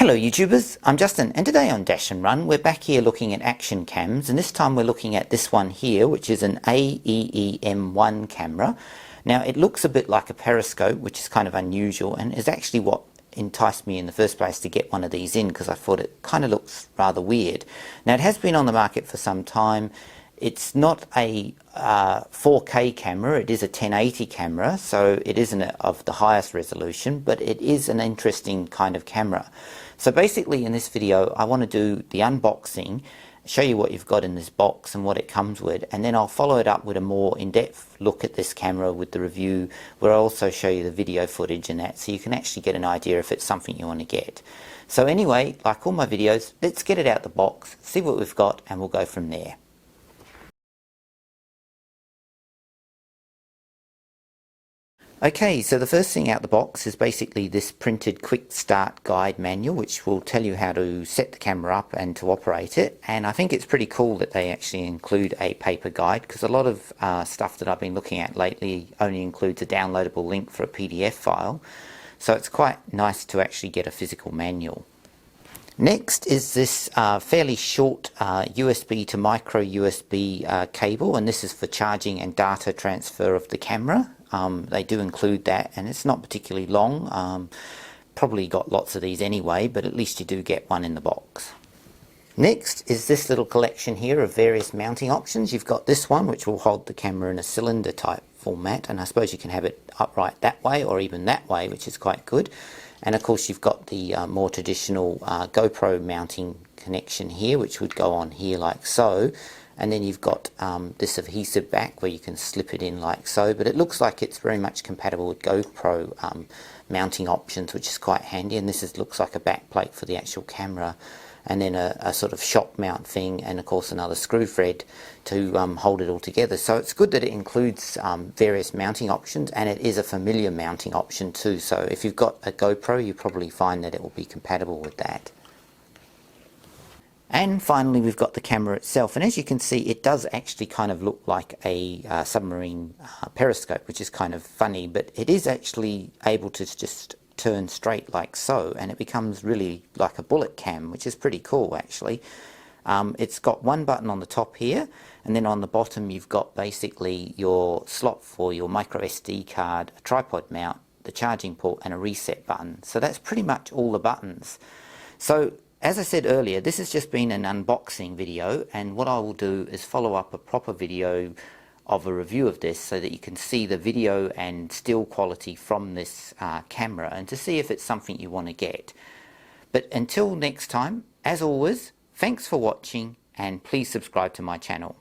Hello YouTubers, I'm Justin and today on Dash and Run we're back here looking at action cams, and this time we're looking at this one here, which is an AEE M1 camera. Now it looks a bit like a periscope, which is kind of unusual and is actually what enticed me in the first place to get one of these in, because I thought it kind of looks rather weird. Now it has been on the market for some time. It's not a 4K camera, it is a 1080 camera, so it isn't of the highest resolution, but it is an interesting kind of camera. So basically in this video I want to do the unboxing, show you what you've got in this box and what it comes with, and then I'll follow it up with a more in-depth look at this camera with the review, where I'll also show you the video footage and that, so you can actually get an idea if it's something you want to get. So anyway, like all my videos, let's get it out the box, see what we've got, and we'll go from there. Okay, so the first thing out the box is basically this printed quick start guide manual, which will tell you how to set the camera up and to operate it. And I think it's pretty cool that they actually include a paper guide, because a lot of stuff that I've been looking at lately only includes a downloadable link for a PDF file. So it's quite nice to actually get a physical manual. Next is this fairly short USB to micro USB cable, and this is for charging and data transfer of the camera. They do include that, and it's not particularly long. Probably got lots of these anyway, but at least you do get one in the box. Next is this little collection here of various mounting options. You've got this one which will hold the camera in a cylinder type format, and I suppose you can have it upright that way or even that way, which is quite good. And of course you've got the more traditional GoPro mounting connection here, which would go on here like so. And then you've got this adhesive back where you can slip it in like so, but it looks like it's very much compatible with GoPro mounting options, which is quite handy. And this looks like a back plate for the actual camera, and then a sort of shock mount thing, and of course another screw thread to hold it all together. So it's good that it includes various mounting options, and it is a familiar mounting option too. So if you've got a GoPro, you probably find that it will be compatible with that. And finally we've got the camera itself, and as you can see it does actually kind of look like a submarine periscope, which is kind of funny, but it is actually able to just turn straight like so, and it becomes really like a bullet cam, which is pretty cool actually. It's got one button on the top here, and then on the bottom you've got basically your slot for your micro SD card, a tripod mount, the charging port, and a reset button. So that's pretty much all the buttons. So as I said earlier, this has just been an unboxing video, and what I will do is follow up a proper video of a review of this so that you can see the video and still quality from this camera, and to see if it's something you want to get. But until next time, as always, thanks for watching, and please subscribe to my channel.